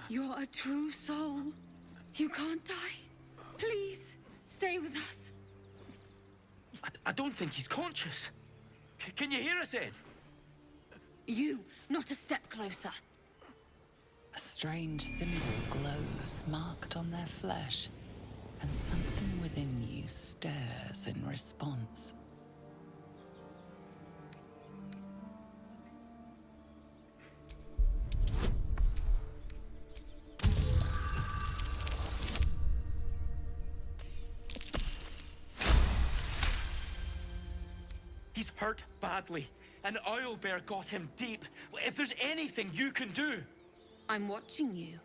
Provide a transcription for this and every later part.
You're a true soul. You can't die. Please, stay with us. I don't think he's conscious. Can you hear us, Ed? You, not a step closer. A strange symbol glows, marked on their flesh, and something within you stirs in response. He's hurt badly. An owlbear got him deep. If there's anything you can do... I'm watching you.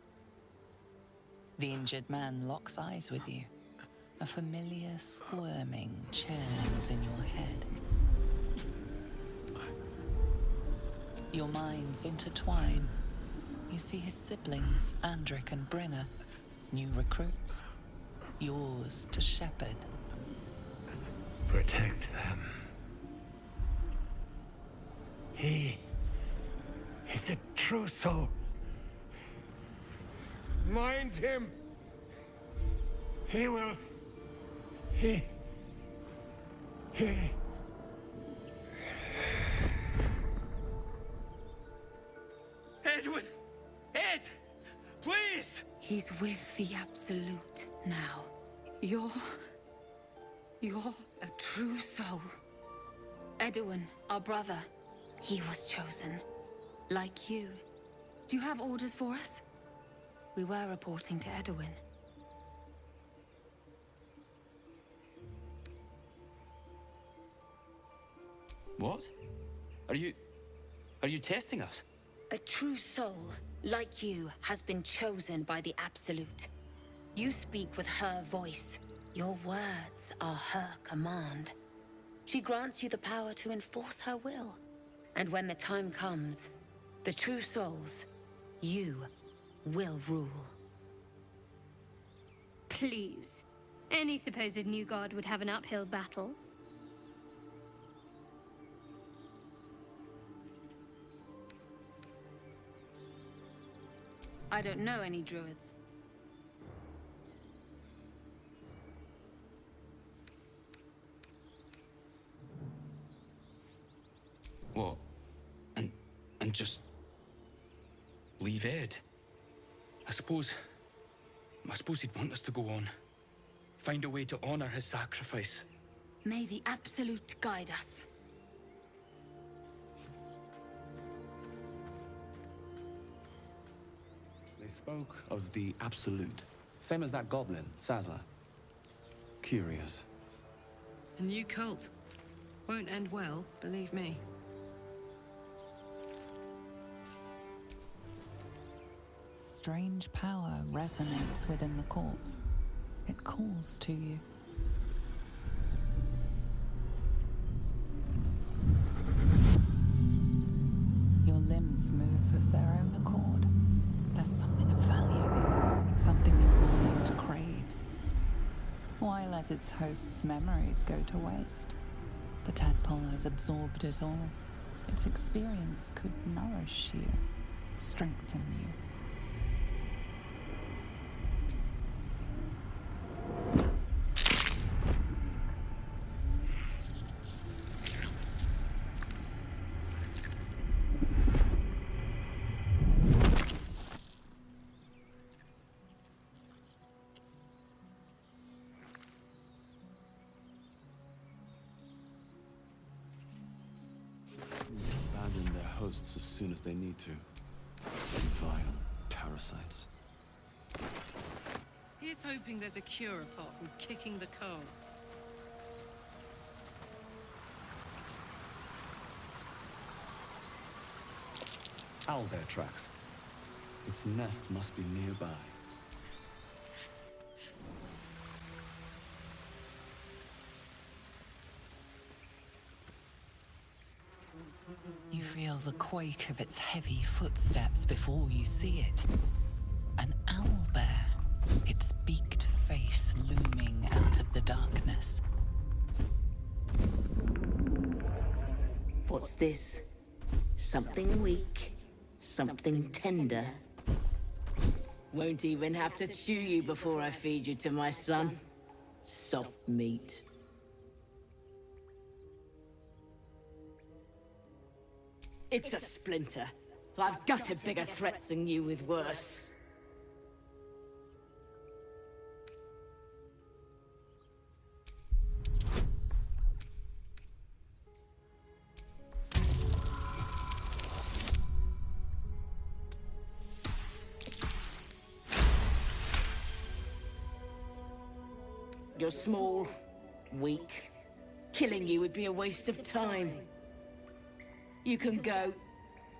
The injured man locks eyes with you. A familiar squirming churns in your head. Your minds intertwine. You see his siblings, Andric and Brinna, new recruits, yours to shepherd. Protect them. He's a true soul. Mind him. He will... He... Edwin! Ed! Please! He's with the Absolute now. You're a true soul. Edwin, our brother, he was chosen. Like you. Do you have orders for us? We were reporting to Edwin. What? Are you testing us? A true soul, like you, has been chosen by the Absolute. You speak with her voice. Your words are her command. She grants you the power to enforce her will. And when the time comes, the true souls, you, will rule. Please. Any supposed new god would have an uphill battle. I don't know any druids. What? And just... leave Ed? I suppose he'd want us to go on. Find a way to honor his sacrifice. May the Absolute guide us. They spoke of the Absolute. Same as that goblin, Sazza. Curious. A new cult. Won't end well, believe me. Strange power resonates within the corpse. It calls to you. Your limbs move of their own accord. There's something of value here, something your mind craves. Why let its host's memories go to waste? The tadpole has absorbed it all. Its experience could nourish you, strengthen you. Abandon their hosts as soon as they need to. Vile parasites. Here's hoping there's a cure apart from kicking the coal. Owlbear tracks. Its nest must be nearby. You feel the quake of its heavy footsteps before you see it. An owlbear, its beaked face looming out of the darkness. What's this? Something weak, something tender. Won't even have to chew you before I feed you to my son. Soft meat. It's a splinter. I've gutted bigger threats than you with worse. You're small, weak. Killing you would be a waste of time. You can go,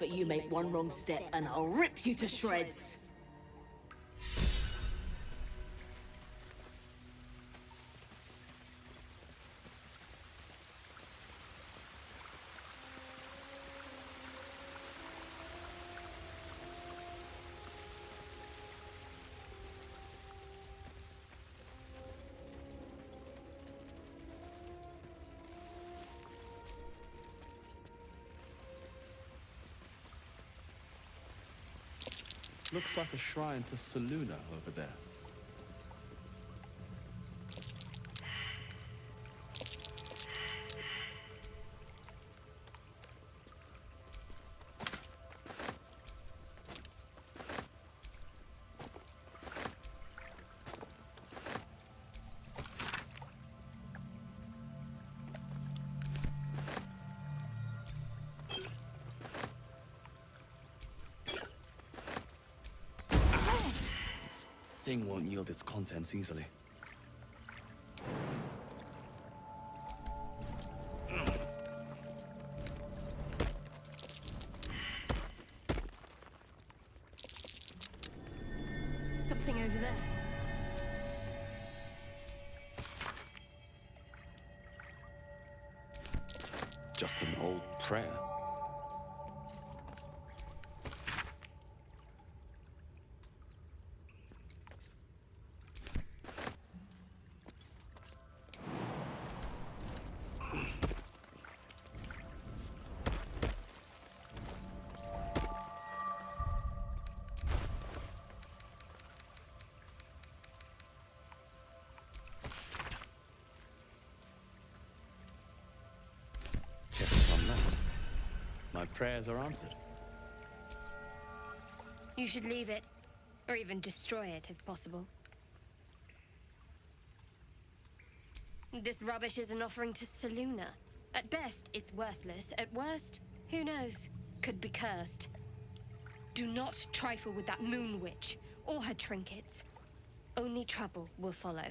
but you make one wrong step and I'll rip you to shreds. Looks like a shrine to Seluna over there. Thing won't yield its contents easily. Something over there. Just an old prayer. My prayers are answered. You should leave it, or even destroy it if possible. This rubbish is an offering to Seluna. At best, it's worthless. At worst, who knows? Could be cursed. Do not trifle with that moon witch, or her trinkets. Only trouble will follow.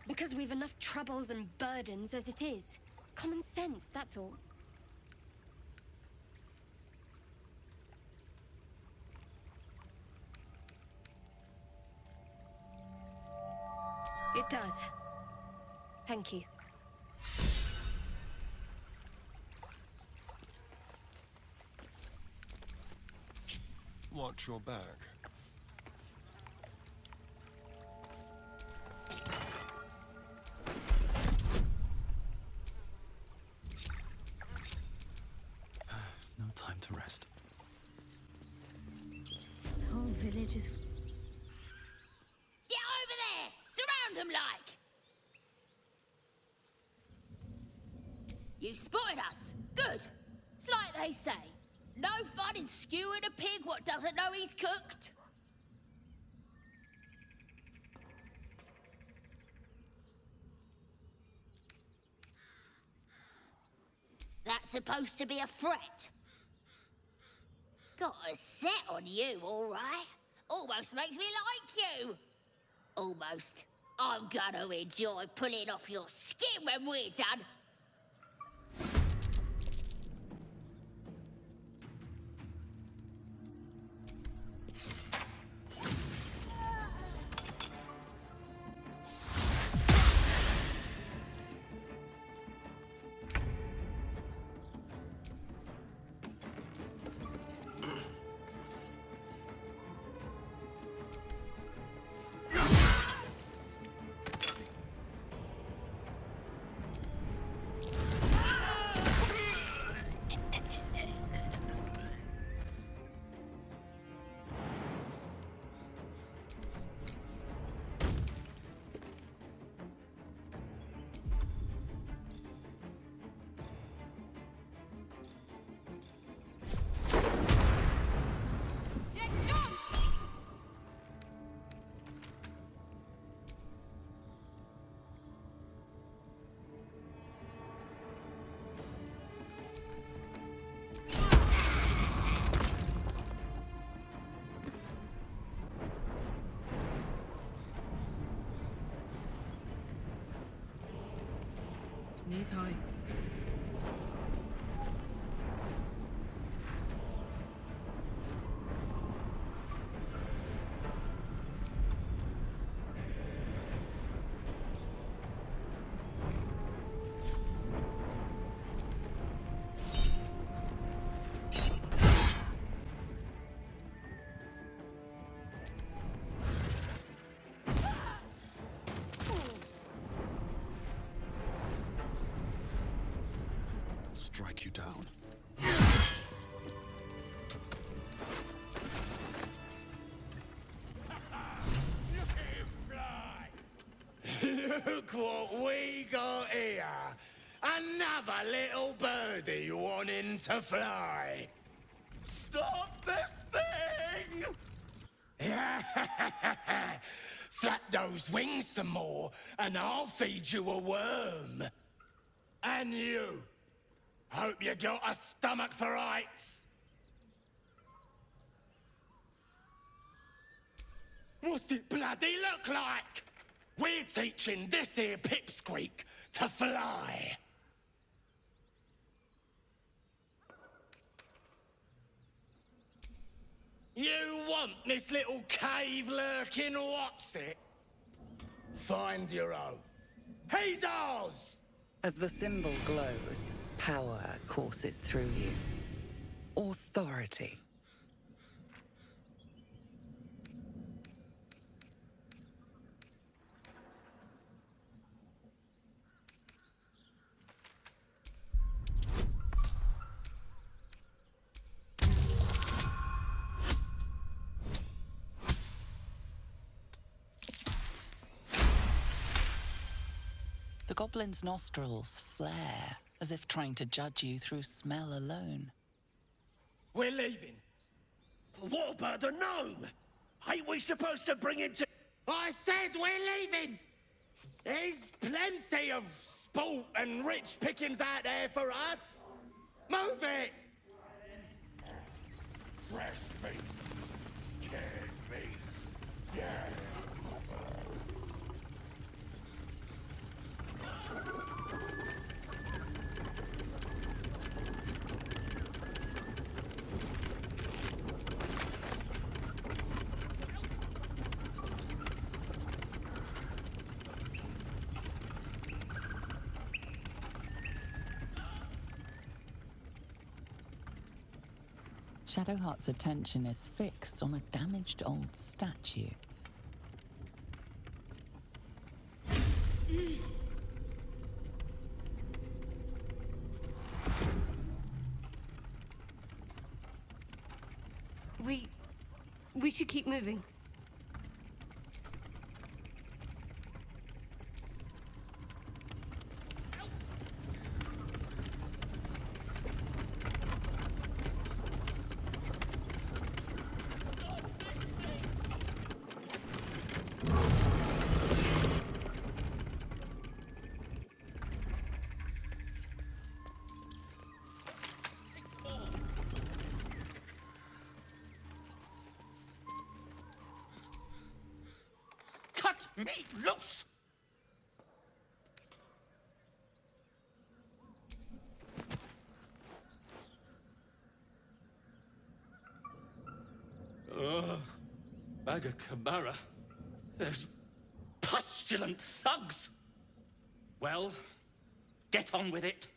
Because we've enough troubles and burdens as it is. Common sense, that's all. It does. Thank you. Watch your back. No time to rest. The whole village is... Get over there! Surround them like! You spotted us. Good. It's like they say. No fun in skewing a pig what doesn't know he's cooked. That's supposed to be a threat. Got a set on you, all right. Almost makes me like you. Almost. I'm gonna enjoy pulling off your skin when we're done. Knees high. Strike you down. Look what we got here. Another little birdie wanting to fly. Stop this thing! Flap those wings some more, and I'll feed you a worm. And you. Hope you got a stomach for heights. What's it bloody look like? We're teaching this here pipsqueak to fly. You want this little cave lurking what's it? Find your own. He's ours! As the symbol glows, power courses through you. Authority. The goblin's nostrils flare, as if trying to judge you through smell alone. We're leaving. What about the gnome? Ain't we supposed to bring him to... I said we're leaving! There's plenty of sport and rich pickings out there for us. Move it! Fresh meats. Scared meats. Yes. Shadowheart's attention is fixed on a damaged old statue. We should keep moving. me loose! Ugh. Baga Kamara. Those pustulant thugs! Well, get on with it.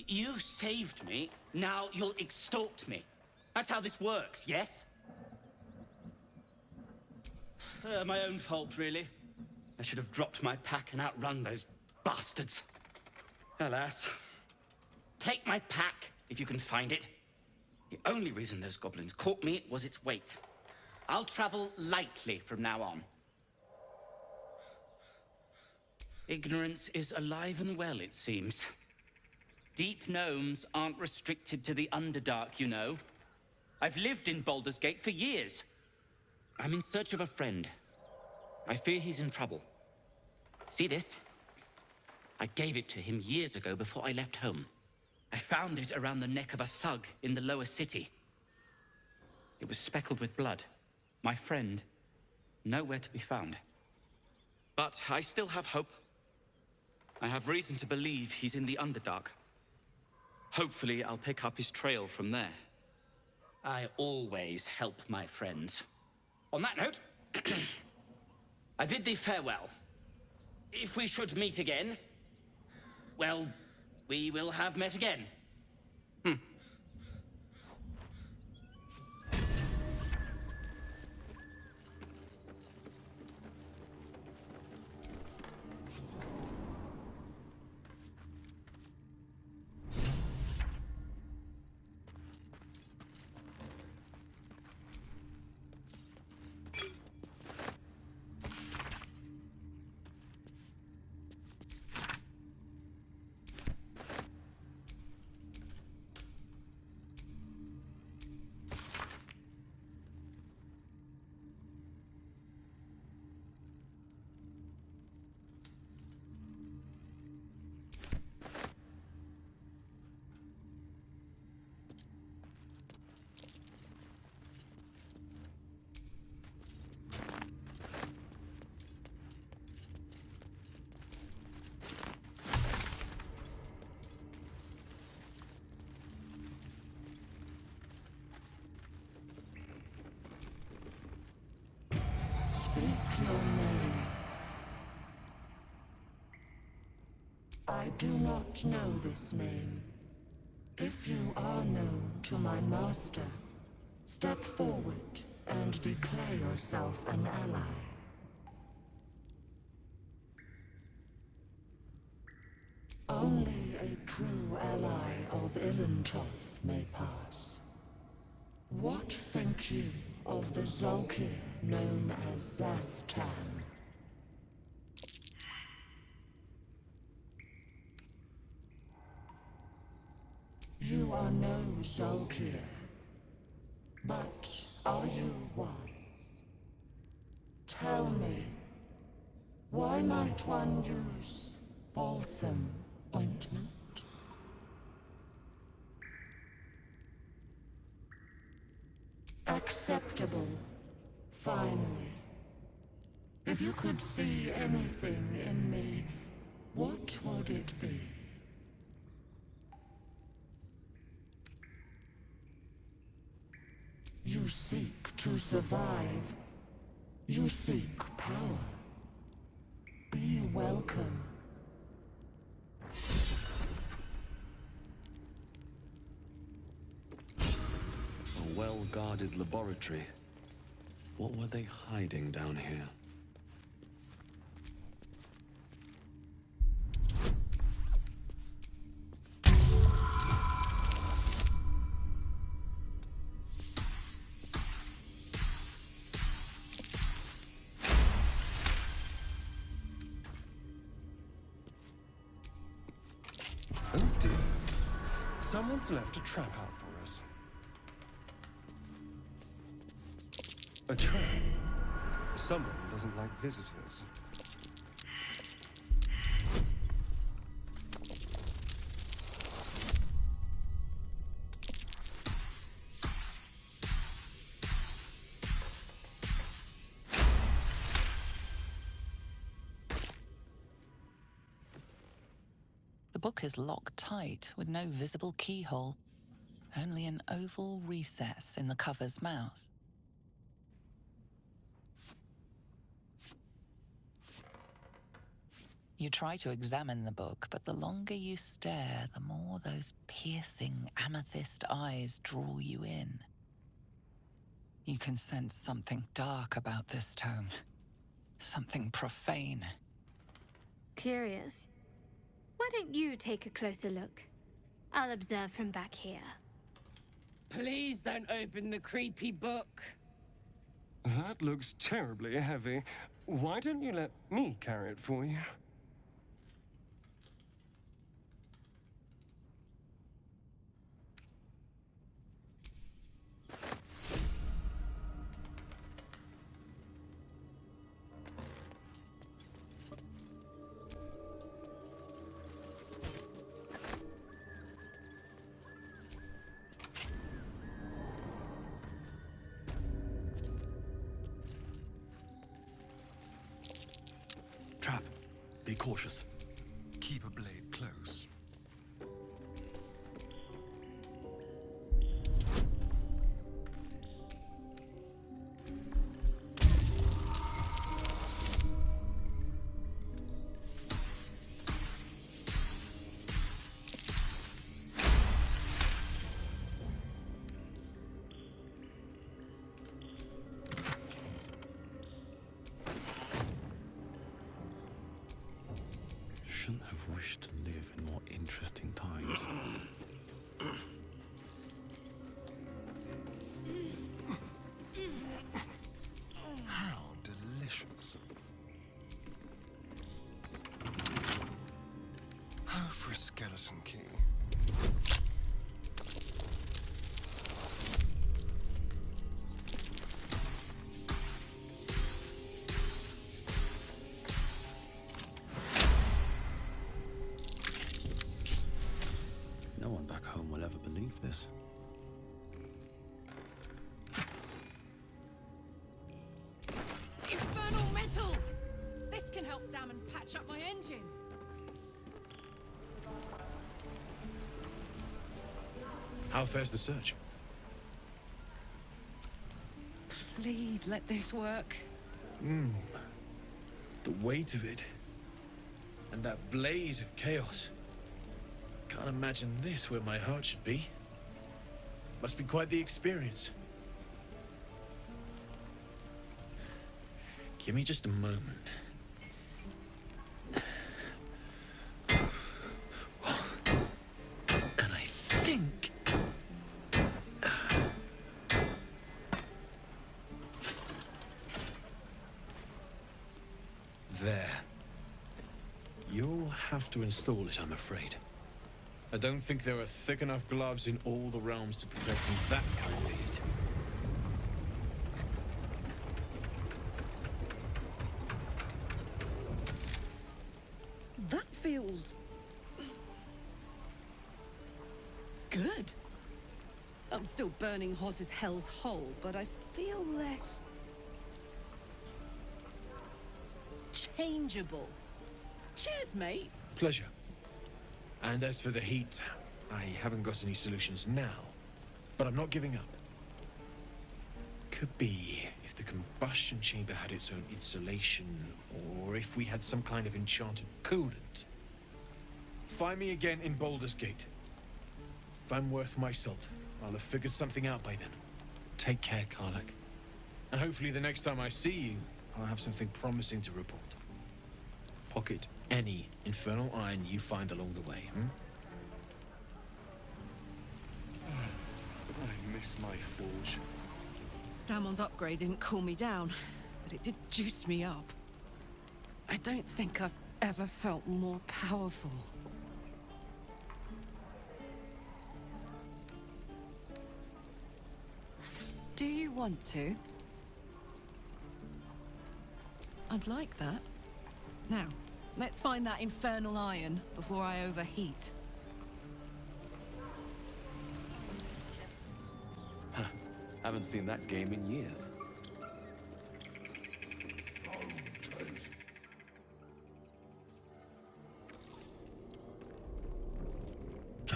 You saved me, now you'll extort me. That's how this works, yes? My own fault, really. I should have dropped my pack and outrun those bastards. Alas. Take my pack, if you can find it. The only reason those goblins caught me was its weight. I'll travel lightly from now on. Ignorance is alive and well, it seems. Deep gnomes aren't restricted to the Underdark, you know. I've lived in Baldur's Gate for years. I'm in search of a friend. I fear he's in trouble. See this? I gave it to him years ago before I left home. I found it around the neck of a thug in the lower city. It was speckled with blood. My friend, nowhere to be found. But I still have hope. I have reason to believe he's in the Underdark. Hopefully, I'll pick up his trail from there. I always help my friends. On that note, I bid thee farewell. If we should meet again, well, we will have met again. Speak your name. I do not know this name. If you are known to my master, step forward and declare yourself an ally. Only a true ally of Ilintoth may pass. What think you of the Zolkir known as Zastan? You are no Zolkir, but are you wise? Tell me, why might one use balsam ointment? Acceptable, finally. If you could see anything in me, what would it be? You seek to survive. You seek power. Be welcome. A well-guarded laboratory. What were they hiding down here? Oh dear. Someone's left a trap out for us. A trap? Someone doesn't like visitors. book is locked tight with no visible keyhole, only an oval recess in the cover's mouth. You try to examine the book, but the longer you stare, the more those piercing amethyst eyes draw you in. You can sense something dark about this tome, something profane. Curious. Why don't you take a closer look? I'll observe from back here. Please don't open the creepy book. That looks terribly heavy. Why don't you let me carry it for you? Trap. Be cautious. Keep a blade close. Shouldn't have wished to live in more interesting times. How delicious. Oh, for a skeleton key. No one back home will ever believe this. Infernal metal! This can help dam and patch up my engine. How fares the search? Please let this work. The weight of it. And that blaze of chaos. Can't imagine this where my heart should be. Must be quite the experience. Give me just a moment. And I think... There. You'll have to install it, I'm afraid. I don't think there are thick enough gloves in all the realms to protect from that kind of heat. That feels... good. I'm still burning hot as hell's hole, but I feel less... changeable. Cheers, mate. Pleasure. And as for the heat, I haven't got any solutions now. But I'm not giving up. Could be if the combustion chamber had its own insulation, or if we had some kind of enchanted coolant. Find me again in Baldur's Gate. If I'm worth my salt, I'll have figured something out by then. Take care, Karlach. And hopefully the next time I see you, I'll have something promising to report. Pocket any infernal iron you find along the way, I miss my forge. Damon's upgrade didn't cool me down, but it did juice me up. I don't think I've ever felt more powerful. Do you want to? I'd like that. Now, let's find that infernal iron before I overheat. Haven't seen that game in years.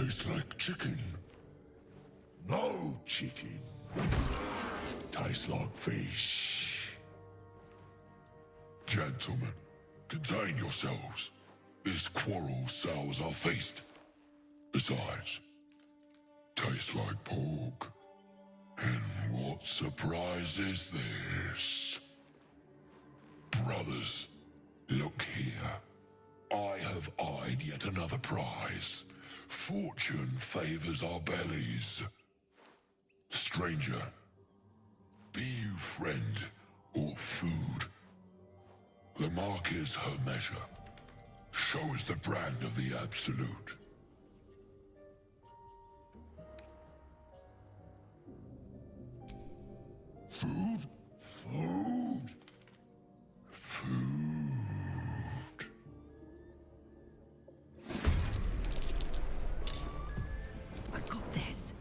Tastes like chicken. No chicken. Tastes like fish. Gentlemen, contain yourselves. This quarrel sours our feast. Besides, tastes like pork. And what surprise is this? Brothers, look here. I have eyed yet another prize. Fortune favors our bellies. Stranger, be you friend or food, the mark is her measure. Show is the brand of the absolute. Food? Food? Food. I got this.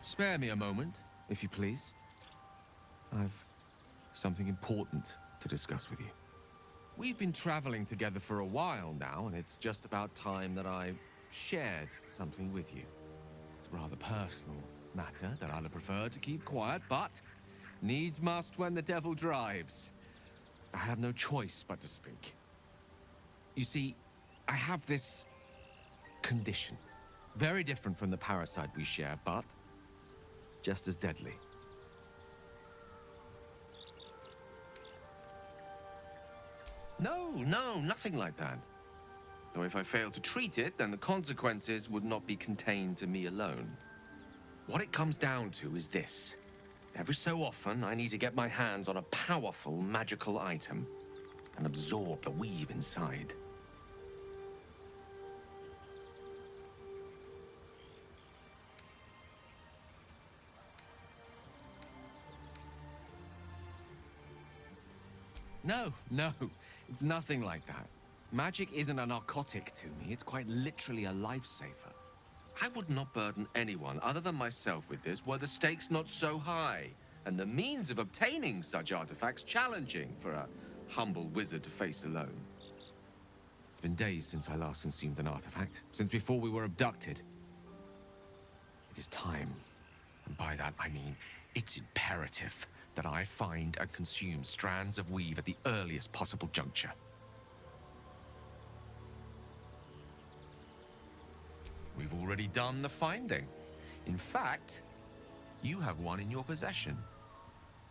Spare me a moment, if you please. I've something important to discuss with you. We've been traveling together for a while now, and it's just about time that I shared something with you. It's a rather personal matter that I'd have preferred to keep quiet, but needs must when the devil drives. I have no choice but to speak. You see, I have this condition. Very different from the parasite we share, but just as deadly. No, nothing like that. Though if I fail to treat it, then the consequences would not be contained to me alone. What it comes down to is this. Every so often, I need to get my hands on a powerful magical item and absorb the weave inside. No, it's nothing like that. Magic isn't a narcotic to me, it's quite literally a lifesaver. I would not burden anyone other than myself with this were the stakes not so high, and the means of obtaining such artifacts challenging for a humble wizard to face alone. It's been days since I last consumed an artifact, since before we were abducted. It is time, and by that I mean it's imperative that I find and consume strands of weave at the earliest possible juncture. We've already done the finding. In fact, you have one in your possession.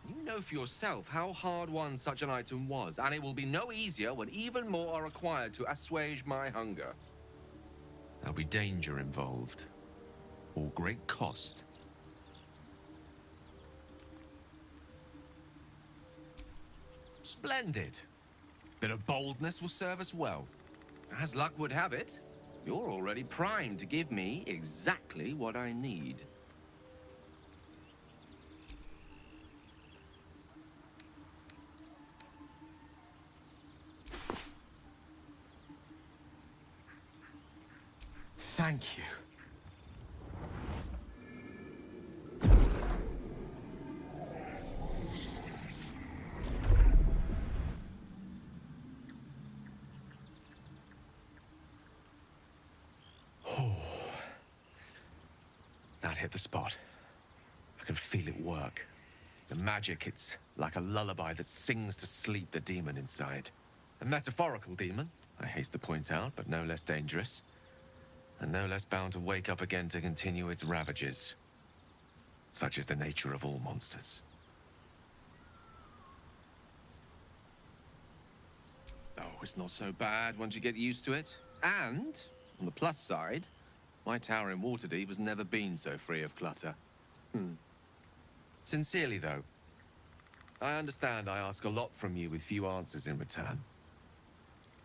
You know for yourself how hard-won such an item was, and it will be no easier when even more are required to assuage my hunger. There'll be danger involved, or great cost. Splendid. Bit of boldness will serve us well. As luck would have it, you're already primed to give me exactly what I need. Thank you. That hit the spot. I can feel it work. The magic, it's like a lullaby that sings to sleep the demon inside. A metaphorical demon, I haste to point out, but no less dangerous. And no less bound to wake up again to continue its ravages. Such is the nature of all monsters. Oh, it's not so bad once you get used to it. And, on the plus side, My tower in Waterdeep has never been so free of clutter. Sincerely, though, I understand I ask a lot from you with few answers in return.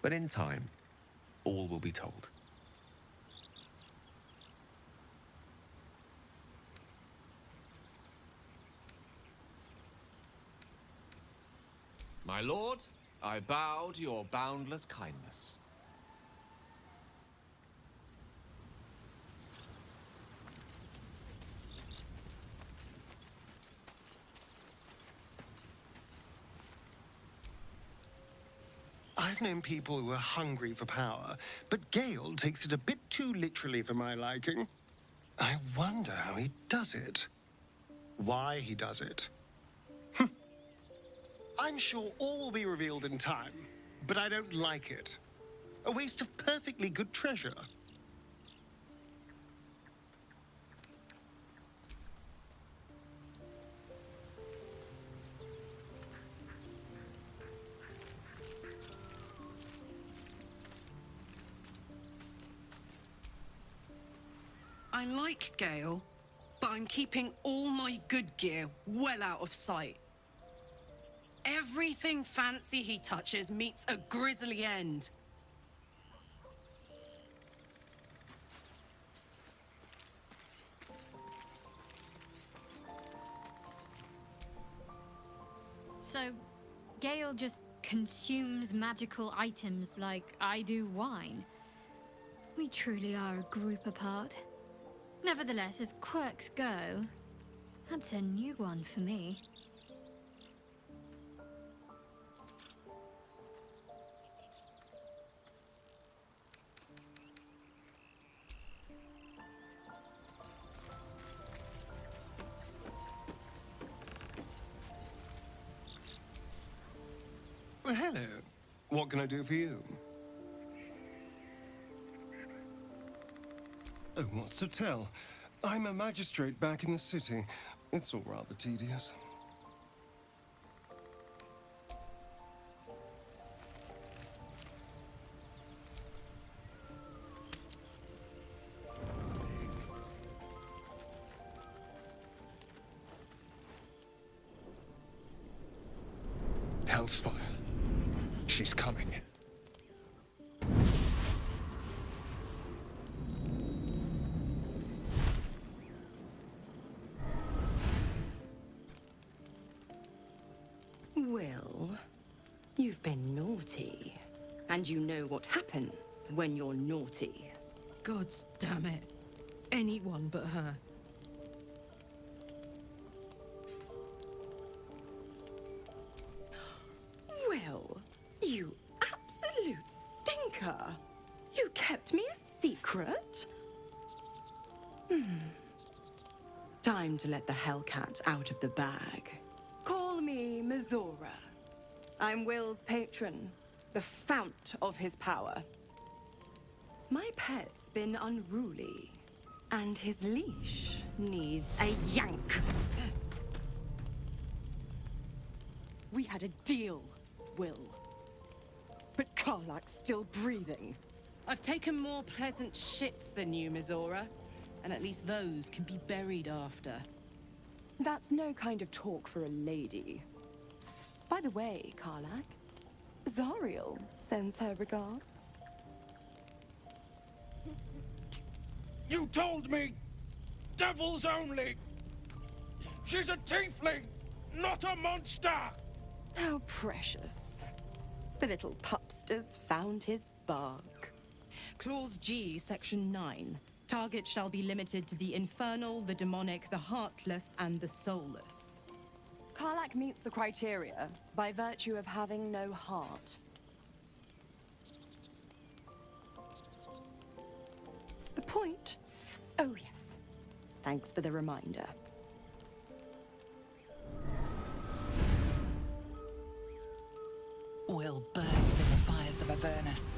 But in time, all will be told. My lord, I bow to your boundless kindness. I've known people who are hungry for power, but Gale takes it a bit too literally for my liking. I wonder how he does it. Why he does it. I'm sure all will be revealed in time, but I don't like it. A waste of perfectly good treasure. I like Gale, but I'm keeping all my good gear well out of sight. Everything fancy he touches meets a grisly end. So, Gale just consumes magical items like I do wine. We truly are a group apart. Nevertheless, as quirks go, that's a new one for me. Well, hello. What can I do for you? Oh, what's to tell? I'm a magistrate back in the city. It's all rather tedious. Hellsfire. She's coming. Well, you've been naughty. And you know what happens when you're naughty. Gods damn it. Anyone but her. Well, you absolute stinker. You kept me a secret? Time to let the Hellcat out of the bag. Call me Mizora. I'm Will's patron, the fount of his power. My pet's been unruly, and his leash needs a yank. We had a deal, Will. But Karlak's still breathing. I've taken more pleasant shits than you, Mizora. And at least those can be buried after. That's no kind of talk for a lady. By the way, Karlak, Zariel sends her regards. You told me! Devils only! She's a tiefling, not a monster! How precious. The little pupster's found his bark. Clause G, Section 9. Target shall be limited to the infernal, the demonic, the heartless, and the soulless. Karlak meets the criteria by virtue of having no heart. The point? Oh, yes. Thanks for the reminder. Will burns in the fires of Avernus.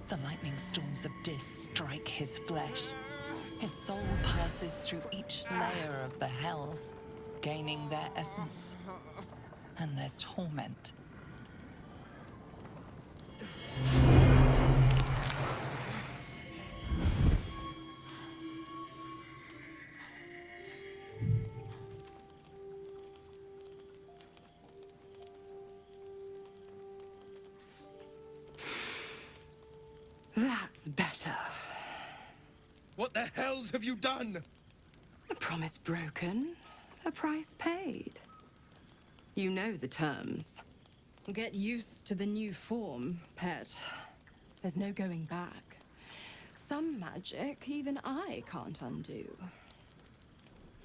The lightning storms of Dis strike his flesh. His soul passes through each layer of the hells, gaining their essence and their torment. That's better. What the hells have you done? A promise broken, a price paid. You know the terms. Get used to the new form, pet. There's no going back. Some magic even I can't undo.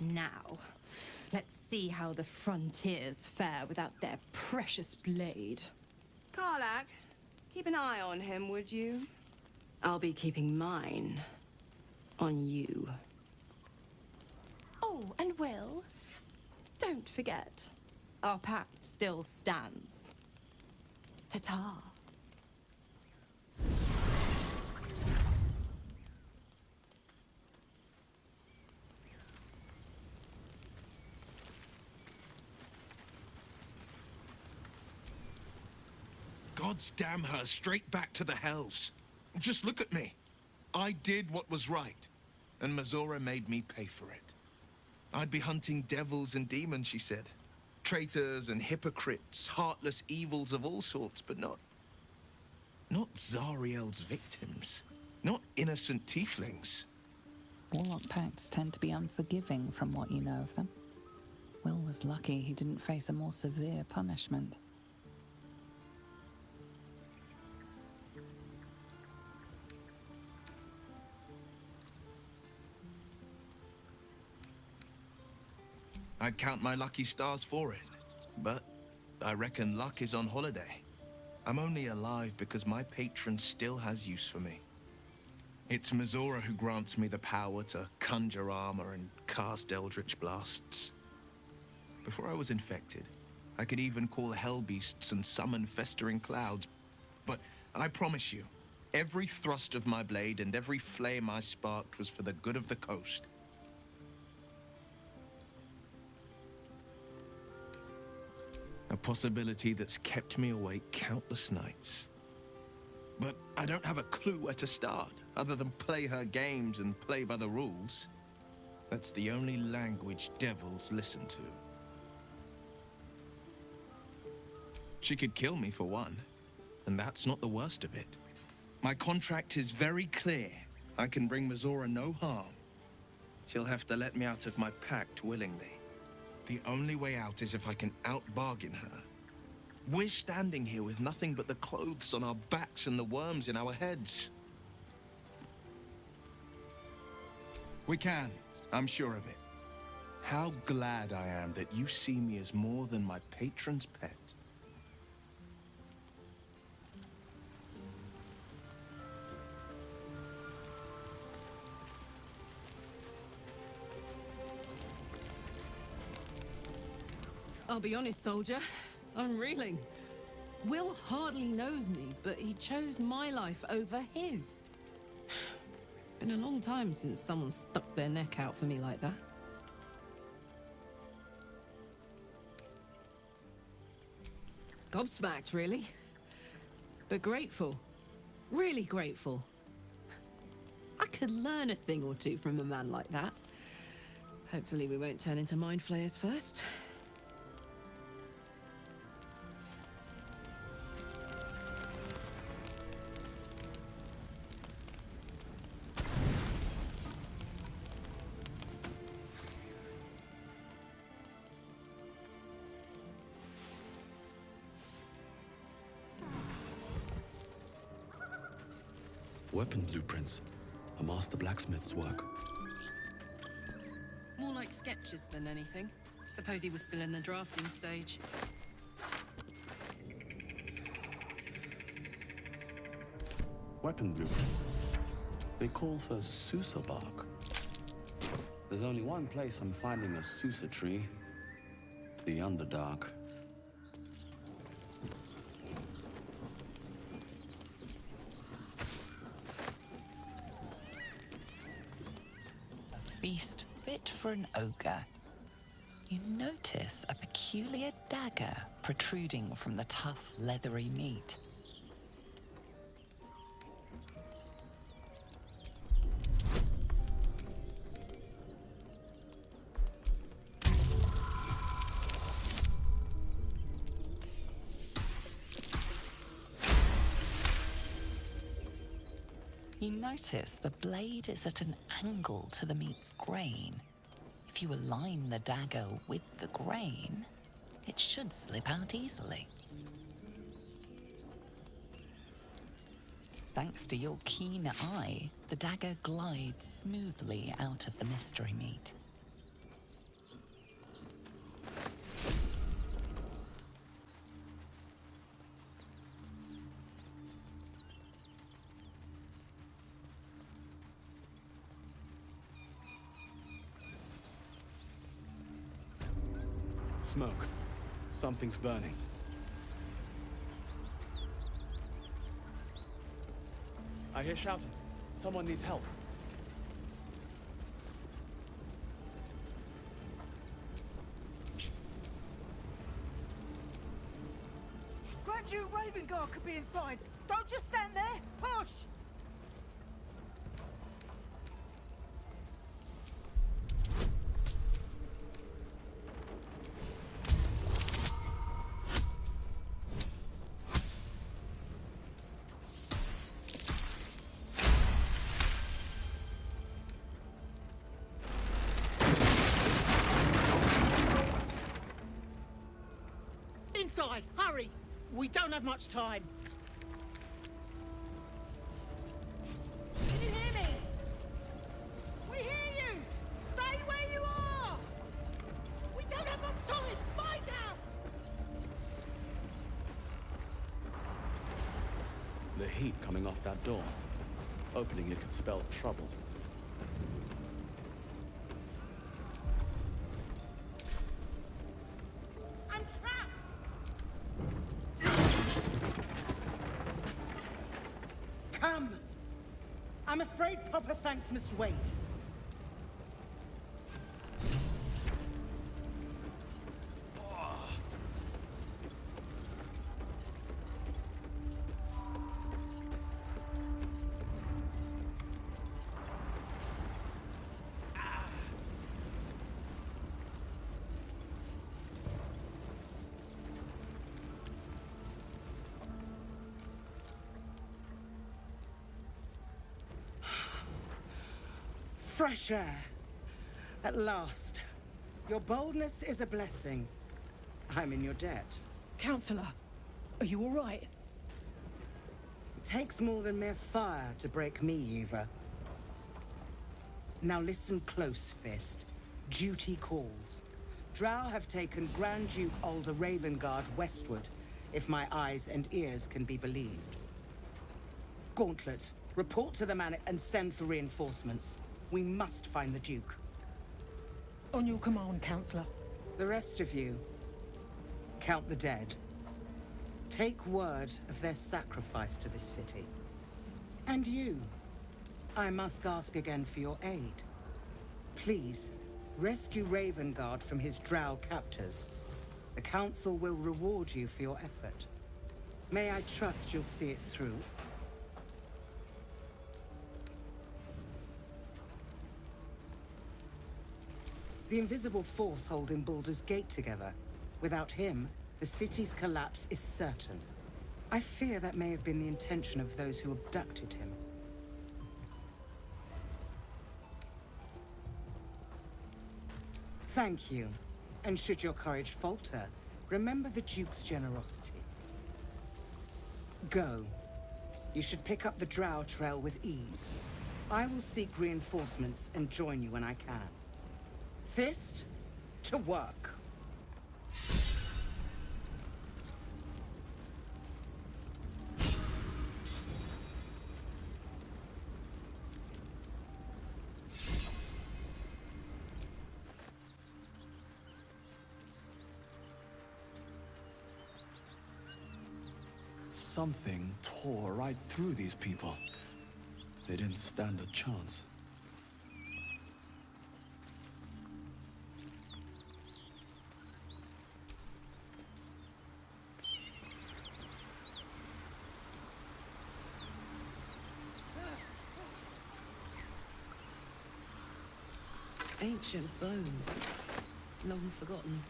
Now, let's see how the frontiers fare without their precious blade. Karlach, keep an eye on him, would you? I'll be keeping mine on you. Oh, and Will, don't forget, our pact still stands. Ta-ta. Gods damn her, straight back to the hells. Just look at me. I did what was right, and Mazora made me pay for it. I'd be hunting devils and demons, she said. Traitors and hypocrites, heartless evils of all sorts, but not Zariel's victims. Not innocent tieflings. Warlock pacts tend to be unforgiving from what you know of them. Will was lucky he didn't face a more severe punishment. I'd count my lucky stars for it, but I reckon luck is on holiday. I'm only alive because my patron still has use for me. It's Mazora who grants me the power to conjure armor and cast eldritch blasts. Before I was infected, I could even call hell beasts and summon festering clouds. But I promise you, every thrust of my blade and every flame I sparked was for the good of the coast. A possibility that's kept me awake countless nights. But I don't have a clue where to start, other than play her games and play by the rules. That's the only language devils listen to. She could kill me for one, and that's not the worst of it. My contract is very clear. I can bring Mazora no harm. She'll have to let me out of my pact willingly. The only way out is if I can out-bargain her. We're standing here with nothing but the clothes on our backs and the worms in our heads. We can, I'm sure of it. How glad I am that you see me as more than my patron's pet. I'll be honest, soldier. I'm reeling. Will hardly knows me, but he chose my life over his. Been a long time since someone stuck their neck out for me like that. Gobsmacked, really. But grateful. Really grateful. I could learn a thing or two from a man like that. Hopefully we won't turn into mind flayers first. Weapon blueprints. A master blacksmith's work. More like sketches than anything. Suppose he was still in the drafting stage. Weapon blueprints. They call for Susa bark. There's only one place I'm finding a Susa tree. The Underdark. Feast fit for an ogre. You notice a peculiar dagger protruding from the tough, leathery meat. You notice the blade is at an angle to the meat's grain. If you align the dagger with the grain, it should slip out easily. Thanks to your keen eye, the dagger glides smoothly out of the mystery meat. Smoke. Something's burning. I hear shouting. Someone needs help. Grand Duke Ravengard could be inside. Don't just stand there. Push! Inside, hurry! We don't have much time. Can you hear me? We hear you! Stay where you are! We don't have much time! Fight out! The heat coming off that door. Opening it could spell trouble. I'm trapped! Come! I'm afraid proper thanks must wait. Fresh air. At last. Your boldness is a blessing. I'm in your debt. Counselor, are you all right? It takes more than mere fire to break me, Yuva. Now listen close, Fist. Duty calls. Drow have taken Grand Duke Alder Ravengard westward, if my eyes and ears can be believed. Gauntlet, report to the man and send for reinforcements. We must find the Duke. On your command, Counselor. The rest of you, count the dead. Take word of their sacrifice to this city. And you, I must ask again for your aid. Please, rescue Ravengard from his drow captors. The Council will reward you for your effort. May I trust you'll see it through? The invisible force holding Baldur's Gate together. Without him, the city's collapse is certain. I fear that may have been the intention of those who abducted him. Thank you. And should your courage falter, remember the Duke's generosity. Go. You should pick up the Drow trail with ease. I will seek reinforcements and join you when I can. Fist, to work. Something tore right through these people. They didn't stand a chance. Ancient bones, long forgotten.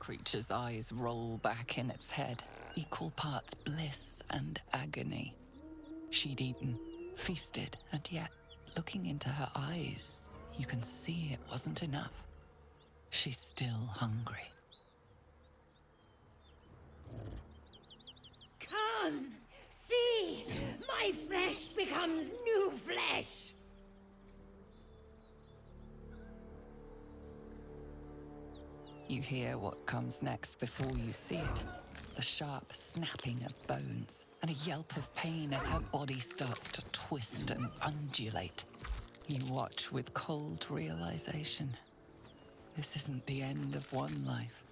creature's eyes roll back in its head, equal parts bliss and agony. She'd eaten, feasted, and yet, looking into her eyes, you can see it wasn't enough. She's still hungry. Come, see! My flesh becomes new flesh! You hear what comes next before you see it. The sharp snapping of bones, and a yelp of pain as her body starts to twist and undulate. You watch with cold realization. This isn't the end of one life,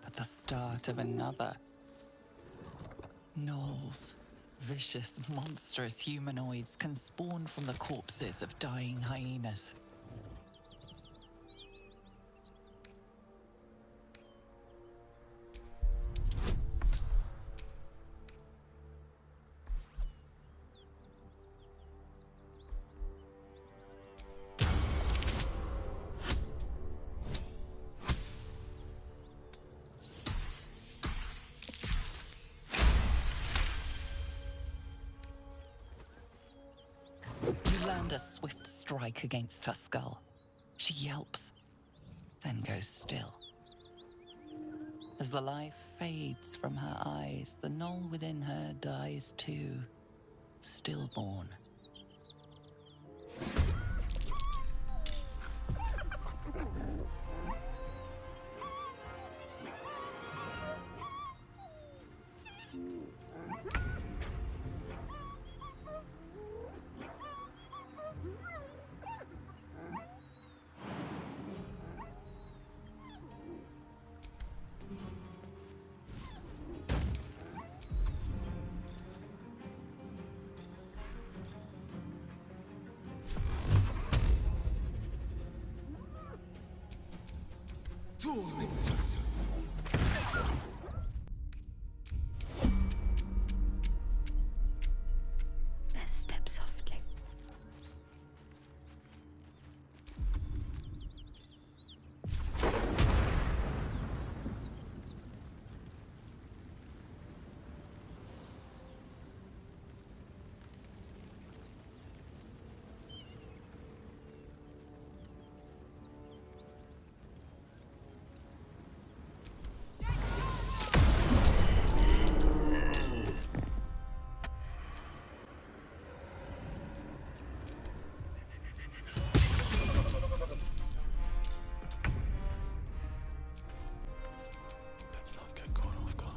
but the start of another. Gnolls, vicious, monstrous humanoids can spawn from the corpses of dying hyenas. You land a swift strike against her skull. She yelps, then goes still. As the life fades from her eyes, the gnoll within her dies too, stillborn. Step softly. Let's not get caught off guard.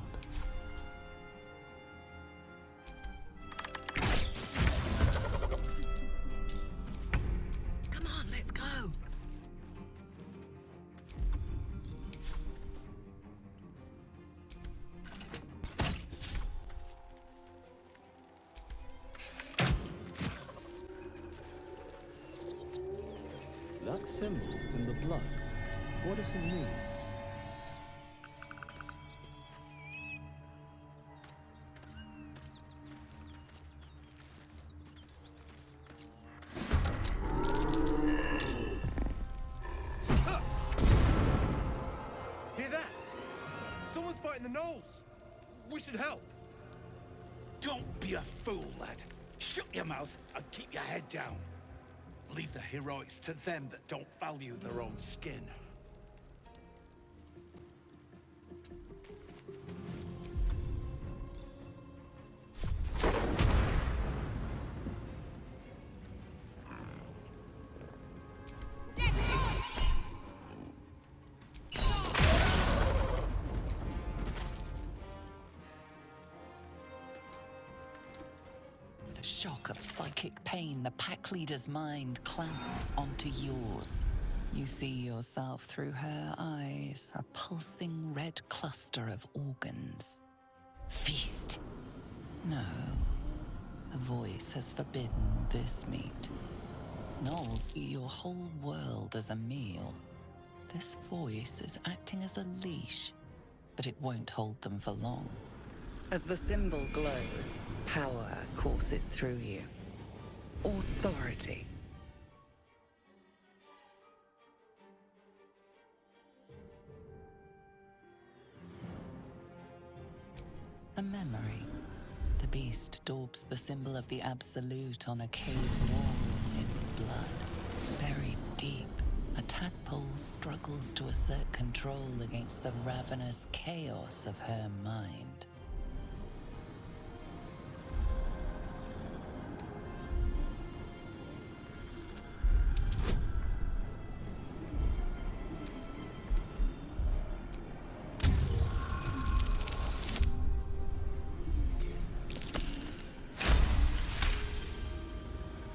Come on, let's go. That symbol in the blood, what does it mean? Hear that? Someone's fighting the gnolls. We should help. Don't be a fool, lad. Shut your mouth and keep your head down. Leave the heroics to them that don't value their own skin. With a shock of psychic pain, the pack leader's mind clamps onto yours. You see yourself through her eyes, a pulsing red cluster of organs. Feast. No, the voice has forbidden this meat. Gnolls see your whole world as a meal. This voice is acting as a leash, but it won't hold them for long. As the symbol glows, power courses through you. Authority. A memory. The beast daubs the symbol of the Absolute on a cave wall in blood. Buried deep, a tadpole struggles to assert control against the ravenous chaos of her mind.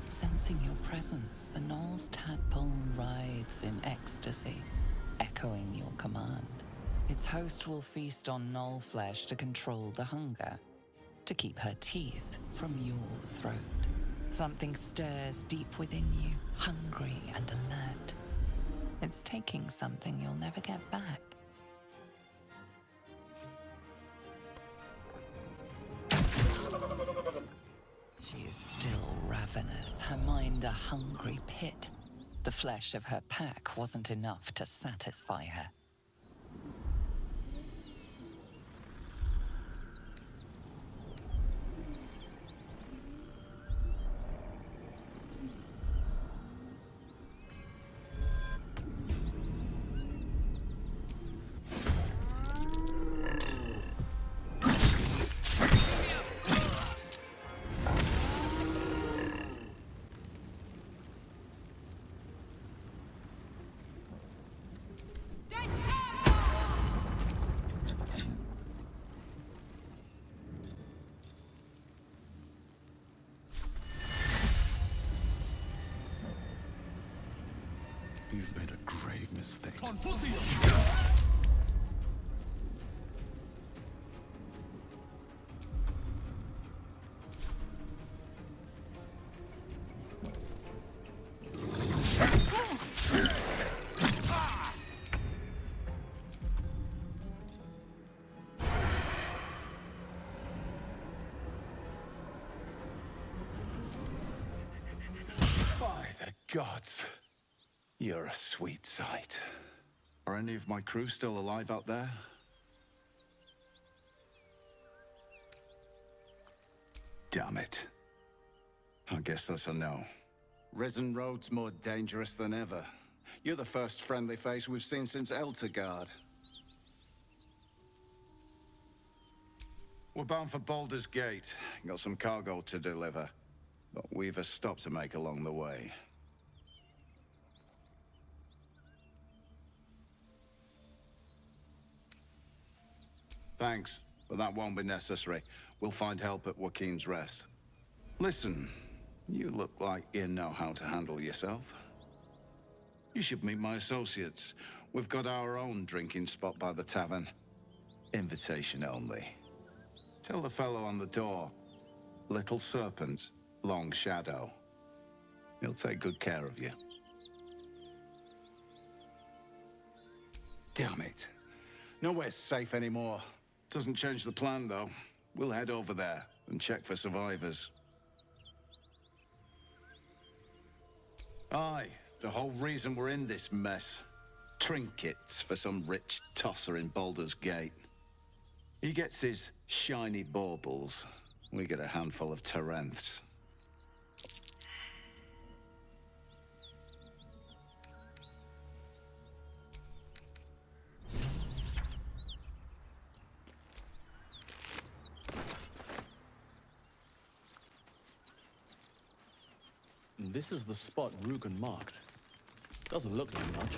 Sensing your presence, the Knoll's tadpole writhes in ecstasy, echoing your command. Its host will feast on Knoll flesh to control the hunger, to keep her teeth from your throat. Something stirs deep within you, hungry and alert. It's taking something you'll never get back. She is still ravenous, her mind a hungry pit. The flesh of her pack wasn't enough to satisfy her. You've made a grave mistake. By the gods, you're a sweet sight. Are any of my crew still alive out there? Damn it. I guess that's a no. Risen Road's more dangerous than ever. You're the first friendly face we've seen since Eltergard. We're bound for Baldur's Gate. Got some cargo to deliver. But we've a stop to make along the way. Thanks, but that won't be necessary. We'll find help at Joaquin's Rest. Listen, you look like you know how to handle yourself. You should meet my associates. We've got our own drinking spot by the tavern. Invitation only. Tell the fellow on the door, Little Serpent, Long Shadow. He'll take good care of you. Damn it. Nowhere's safe anymore. Doesn't change the plan, though. We'll head over there and check for survivors. Aye, the whole reason we're in this mess. Trinkets for some rich tosser in Baldur's Gate. He gets his shiny baubles. We get a handful of Terenths. This is the spot Rugen marked. Doesn't look like much.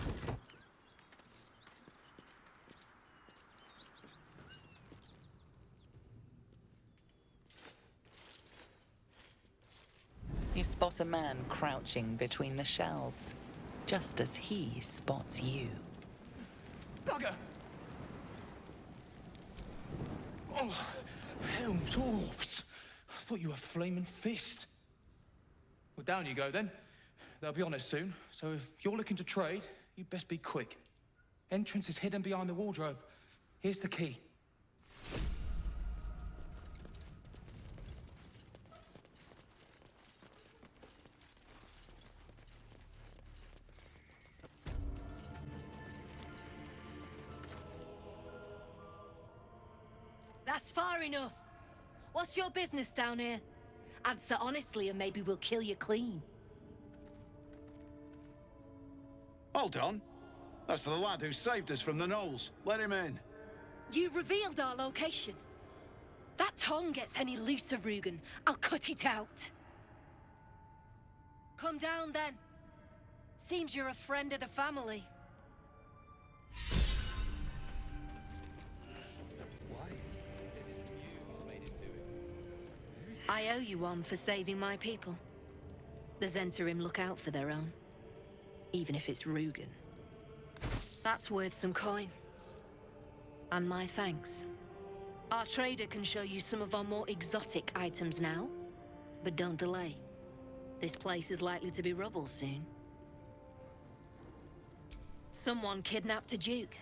You spot a man crouching between the shelves, just as he spots you. Bugger! Oh, hell, dwarves! I thought you were Flaming Fist. Well, down you go then. They'll be on us soon, so if you're looking to trade, you best be quick. Entrance is hidden behind the wardrobe. Here's the key. That's far enough. What's your business down here? Answer honestly and maybe we'll kill you clean. Hold on. That's the lad who saved us from the gnolls. Let him in. You revealed our location. That tongue gets any looser, Rugen, I'll cut it out. Come down then. Seems you're a friend of the family. I owe you one for saving my people. The Zentarim look out for their own. Even if it's Rugen. That's worth some coin. And my thanks. Our trader can show you some of our more exotic items now. But don't delay. This place is likely to be rubble soon. Someone kidnapped a duke.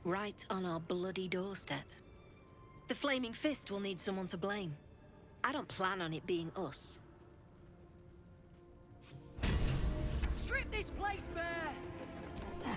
Right on our bloody doorstep. The Flaming Fist will need someone to blame. I don't plan on it being us. Strip this place bare!